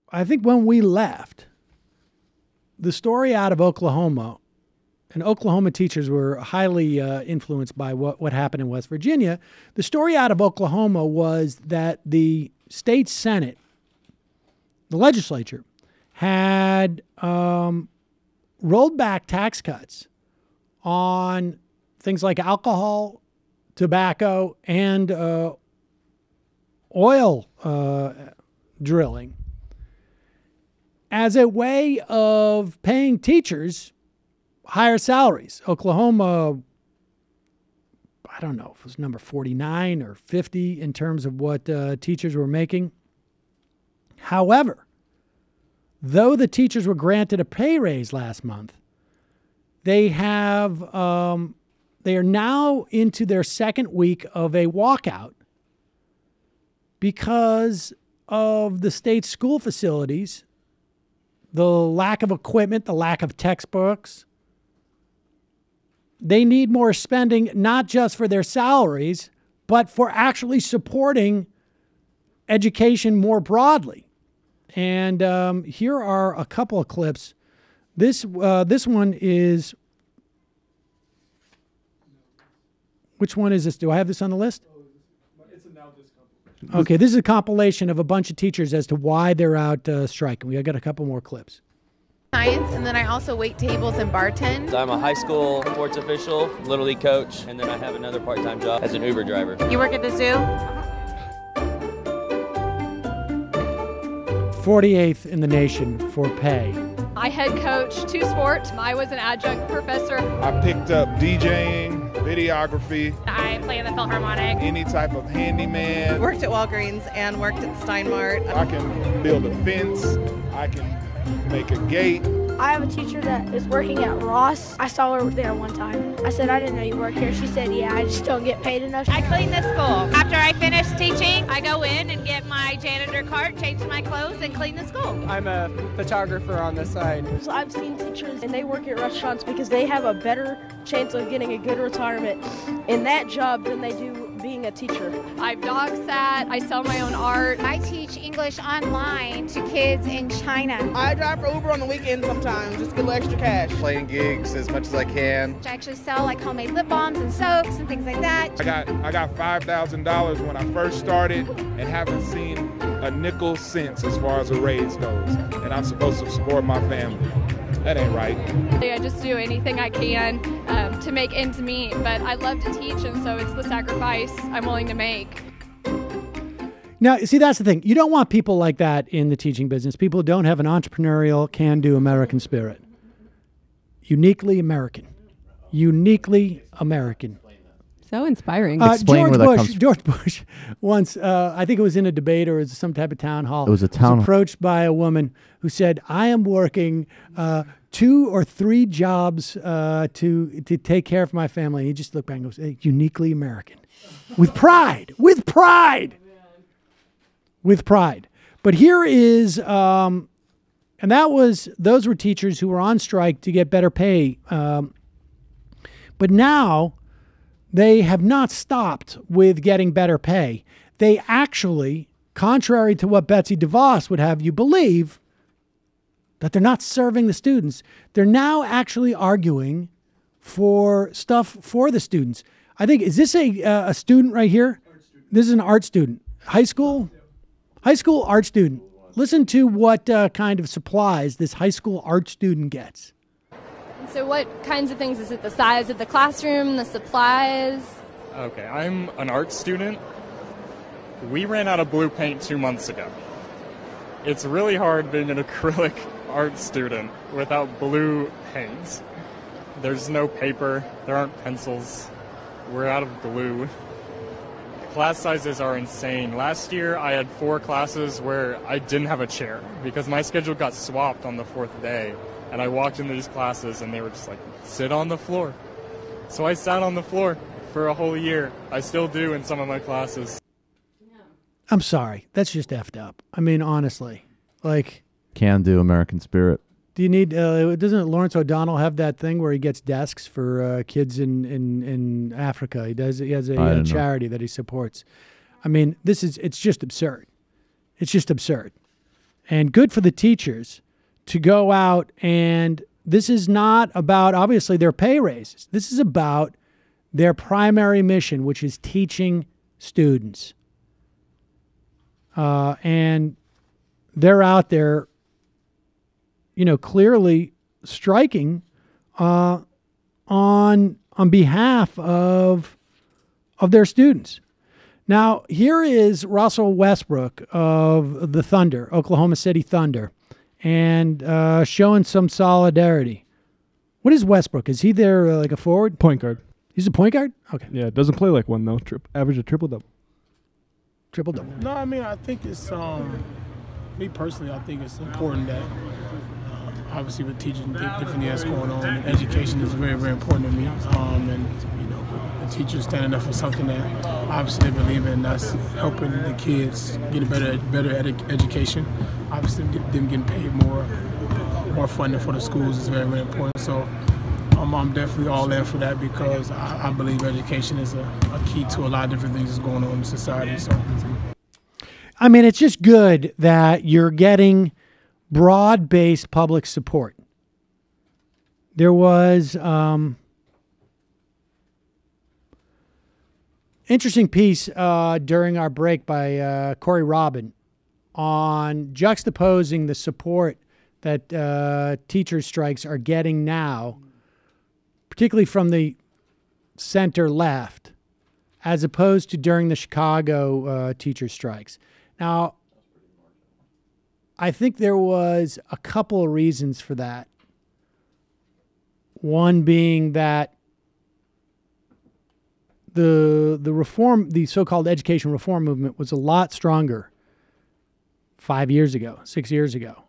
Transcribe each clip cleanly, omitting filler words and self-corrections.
I think when we left, the story out of Oklahoma, and Oklahoma teachers were highly influenced by what happened in West Virginia. The story out of Oklahoma was that the state Senate, the legislature, had rolled back tax cuts on things like alcohol, tobacco, and oil drilling as a way of paying teachers higher salaries. Oklahoma, I don't know if it was number 49 or 50 in terms of what teachers were making. However, though the teachers were granted a pay raise last month, they are now into their second week of a walkout because of the state school facilities, the lack of equipment, the lack of textbooks. They need more spending, not just for their salaries, but for actually supporting education more broadly. And here are a couple of clips. This one is, which one is this? Do I have this on the list? It's a now this compilation. Okay, this is a compilation of a bunch of teachers as to why they're out striking. We got a couple more clips. Science, and then I also wait tables and bartend. I'm a high school sports official, Little League coach, and then I have another part-time job as an Uber driver. You work at the zoo? 48th in the nation for pay. I head coach 2 sports. I was an adjunct professor. I picked up DJing, videography, I play in the Philharmonic. any type of handyman. Worked at Walgreens and worked at Steinmart. I can build a fence. I can make a gate. I have a teacher that is working at Ross. I saw her there one time. I said, I didn't know you worked here. She said, yeah, I just don't get paid enough. I clean the school. After I finish teaching, I go in and get my janitor cart, change my clothes, and clean the school. I'm a photographer on the side. So I've seen teachers, and they work at restaurants because they have a better chance of getting a good retirement in that job than they do being a teacher. I've dog sat. I sell my own art. I teach English online to kids in China. I drive for Uber on the weekends sometimes, just to get a little extra cash. Playing gigs as much as I can. I actually sell like homemade lip balms and soaps and things like that. I got $5,000 when I first started and haven't seen a nickel since as far as a raise goes. And I'm supposed to support my family. That ain't right. I just do anything I can to make ends meet, but I love to teach, and so it's the sacrifice I'm willing to make. Now, see, that's the thing. You don't want people like that in the teaching business. People who don't have an entrepreneurial, can-do American spirit. Uniquely American. Uniquely American. So inspiring. George Bush once, I think it was in a debate or some type of town hall. It was a town. Was approached by a woman who said, I am working 2 or 3 jobs to take care of my family. And he just looked back and goes, hey, uniquely American. With pride. With pride. With pride. But here is, and those were teachers who were on strike to get better pay. But now they have not stopped with getting better pay. They actually, contrary to what Betsy DeVos would have you believe, that they're not serving the students. They're now actually arguing for stuff for the students. I think, is this a student right here? This is an art student. High school art student. Listen to what kind of supplies this high school art student gets. So what kinds of things? Is it the size of the classroom, the supplies? Okay, I'm an art student. We ran out of blue paint 2 months ago. It's really hard being an acrylic art student without blue paint. There's no paper, there aren't pencils, we're out of glue. Class sizes are insane. Last year I had 4 classes where I didn't have a chair because my schedule got swapped on the 4th day. And I walked into these classes and they were just like, sit on the floor. So I sat on the floor for a whole year. I still do in some of my classes. I'm sorry. That's just effed up. I mean, honestly. Like, can-do American spirit. Do you need, doesn't Lawrence O'Donnell have that thing where he gets desks for kids in Africa? He has a charity that he supports. I mean, it's just absurd. It's just absurd. And good for the teachers to go out, and this is not about, obviously, their pay raises. This is about their primary mission, which is teaching students. And they're out there, clearly striking on behalf of their students. Now, here is Russell Westbrook of the Thunder, Oklahoma City Thunder, and showing some solidarity. What is Westbrook? Is he there like a forward? Point guard. He's a point guard? Okay. Yeah, doesn't play like one, though. Average a triple-double. Triple-double. No, I mean, I think it's, me personally, I think it's important that, obviously with teaching different years going on, and education is very, very important to me. And, the teachers standing up for something that obviously they believe in, that's helping the kids get a better education. Obviously, them getting paid more funding for the schools is very, very important. So I'm definitely all in for that because I believe education is a key to a lot of different things that's going on in society. So, I mean, it's just good that you're getting broad-based public support. There was interesting piece during our break by Corey Robin on juxtaposing the support that teacher strikes are getting now, particularly from the center left, as opposed to during the Chicago teacher strikes. Now, I think there was a couple of reasons for that. One being that the so-called education reform movement was a lot stronger 5 years ago, 6 years ago.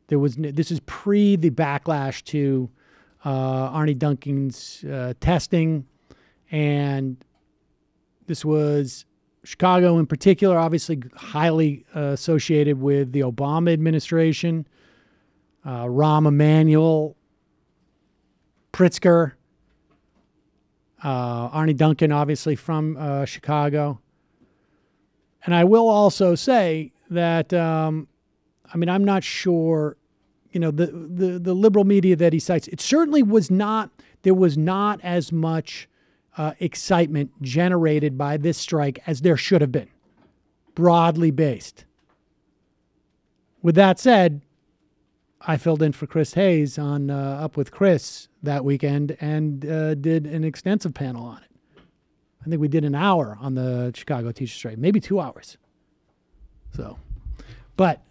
This is pre the backlash to Arnie Duncan's testing, and this was Chicago in particular, obviously highly associated with the Obama administration, Rahm Emanuel, Pritzker, Arnie Duncan, obviously from Chicago. And I will also say that, I'm not sure, the liberal media that he cites, it certainly there was not as much excitement generated by this strike as there should have been, broadly based. With that said, I filled in for Chris Hayes on Up with Chris that weekend and did an extensive panel on it. I think we did an hour on the Chicago teacher strike, maybe 2 hours. But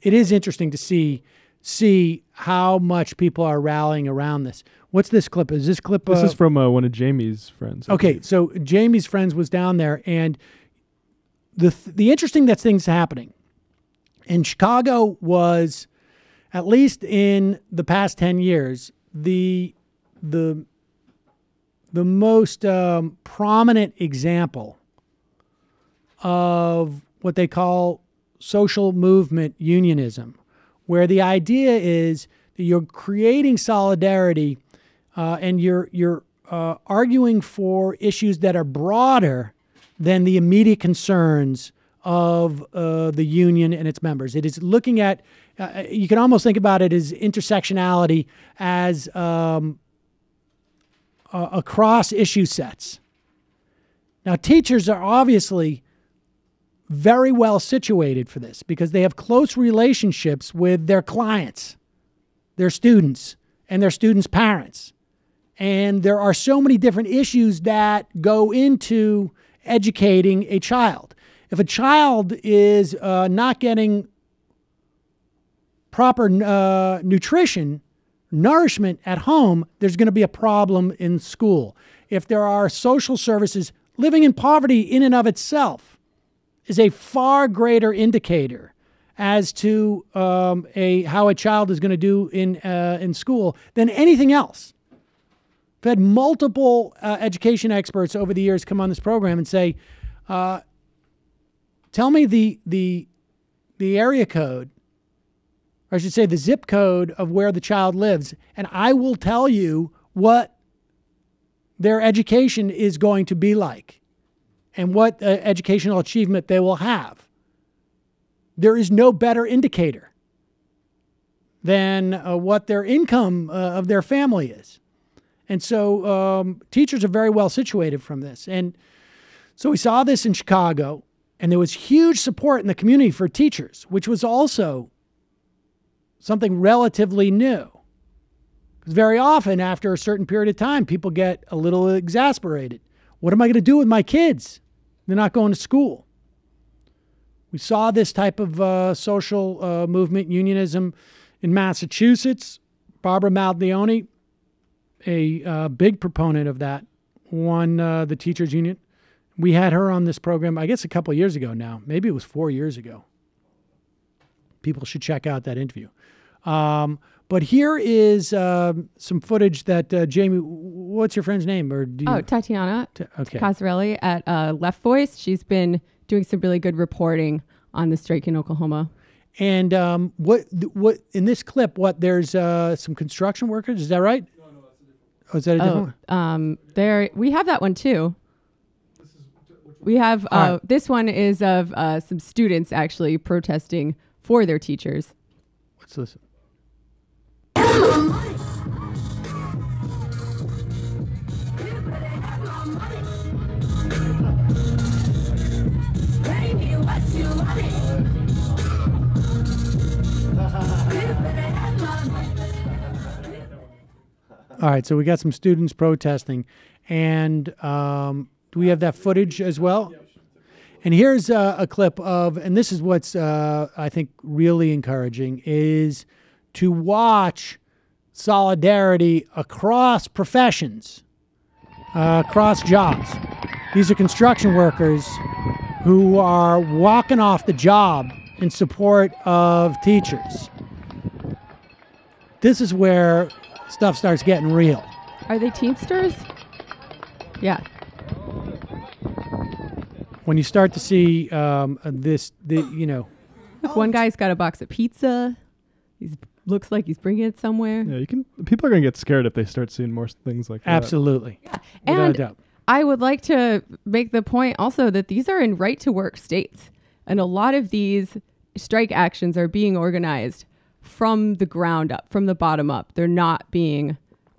it is interesting to see how much people are rallying around this. What's this clip? Is this clip? This is from one of Jamie's friends. Okay, so Jamie's friends was down there, and the interesting thing's happening in Chicago was, at least in the past 10 years, the most prominent example of what they call social movement unionism, where the idea is that you're creating solidarity and you're arguing for issues that are broader than the immediate concerns of the union and its members. It is looking at, you can almost think about it as intersectionality as across issue sets. Now, teachers are obviously very well situated for this because they have close relationships with their clients, their students, and their students' parents. And there are so many different issues that go into educating a child. If a child is not getting proper nutrition, nourishment at home, there's going to be a problem in school. If there are social services, living in poverty in and of itself is a far greater indicator as to how a child is going to do in school than anything else. I've had multiple education experts over the years come on this program and say, tell me the area code, or I should say the zip code of where the child lives, and I will tell you what their education is going to be like. and what educational achievement they will have. There is no better indicator than what their income of their family is. And so teachers are very well situated from this. And so we saw this in Chicago, and there was huge support in the community for teachers, which was also something relatively new. Because very often after a certain period of time, people get a little exasperated. What am I going to do with my kids? They're not going to school. We saw this type of social movement, unionism, in Massachusetts. Barbara Maldioni, a big proponent of that, won the teachers union. We had her on this program, I guess, a couple of years ago now. Maybe it was 4 years ago. People should check out that interview. But here is some footage that Jamie, what's your friend's name? Tatiana okay. Casarelli at Left Voice. She's been doing some really good reporting on the strike in Oklahoma. And what in this clip? There's some construction workers. Is that right? No, that's a different. Oh, is that a different one? There we have that one too. We have this one is of some students actually protesting for their teachers. Let's listen. All right, so we got some students protesting, and do we have that footage as well? And here's a clip of, and this is what's I think really encouraging, is to watch solidarity across professions, across jobs. These are construction workers who are walking off the job in support of teachers. This is where stuff starts getting real. Are they Teamsters? Yeah. When you start to see Look, one guy's got a box of pizza. Looks like he's bringing it somewhere. Yeah, people are going to get scared if they start seeing more things like that. Absolutely. Yeah. And I would like to make the point also that these are in right-to-work states. And a lot of these strike actions are being organized from the ground up, from the bottom up. They're not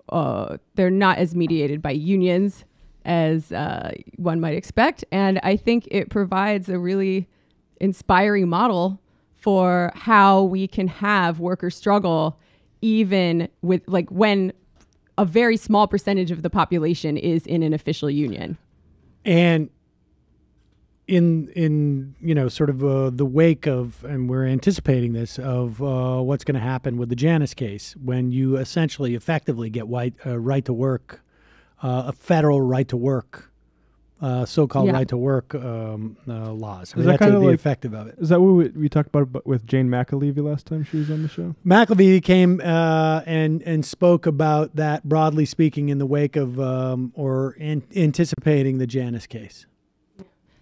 as mediated by unions as one might expect. And I think it provides a really inspiring model for how we can have worker struggle even with when a very small percentage of the population is in an official union. And in sort of the wake of, and we're anticipating this, of what's going to happen with the Janus case, when you essentially effectively get right to work, a federal right to work, so-called right to work laws. I mean, that's the effective of it. Is that what we talked about with Jane McAlevey last time she was on the show? McAlevey came and spoke about that, broadly speaking, in the wake of anticipating the Janus case.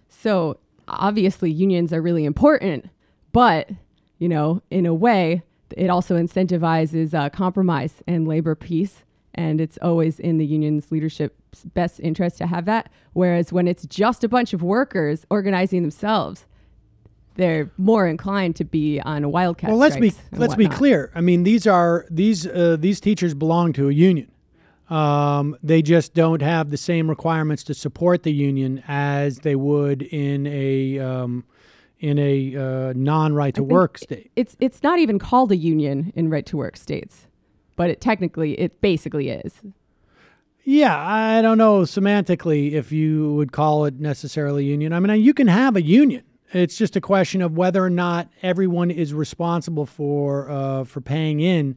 So obviously unions are really important, but, in a way, it also incentivizes compromise and labor peace. And it's always in the union's leadership's best interest to have that. Whereas when it's just a bunch of workers organizing themselves, they're more inclined to be on wildcat strikes. Well, let's be clear. I mean, these teachers belong to a union. They just don't have the same requirements to support the union as they would in a non-right to work state. It's not even called a union in right to work states, but it basically is. Yeah, I don't know semantically if you would call it necessarily union. I mean, you can have a union. It's just a question of whether or not everyone is responsible for paying in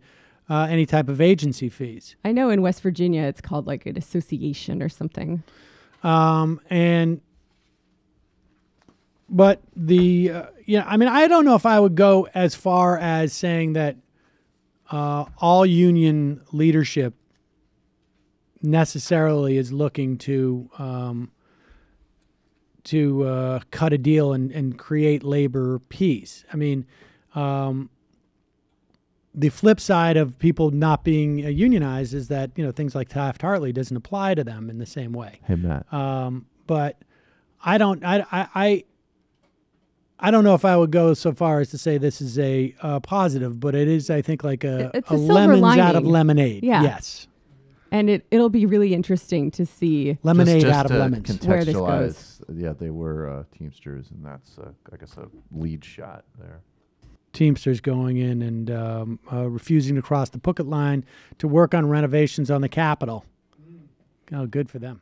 any type of agency fees. I know in West Virginia it's called like an association or something. But I mean, I don't know if I would go as far as saying that all union leadership necessarily is looking to cut a deal and create labor peace. I mean, the flip side of people not being unionized is that things like Taft-Hartley doesn't apply to them in the same way. Hey, Matt. But I don't know if I would go so far as to say this is a positive, but it is, I think, like it's a silver lemons lining. out of lemonade. Yeah. Yes. And it'll be really interesting to see lemonade just out of to lemons. Where this goes. Yeah, they were Teamsters, and that's, I guess, a lead shot there. Teamsters going in and refusing to cross the picket line to work on renovations on the Capitol. Oh, good for them.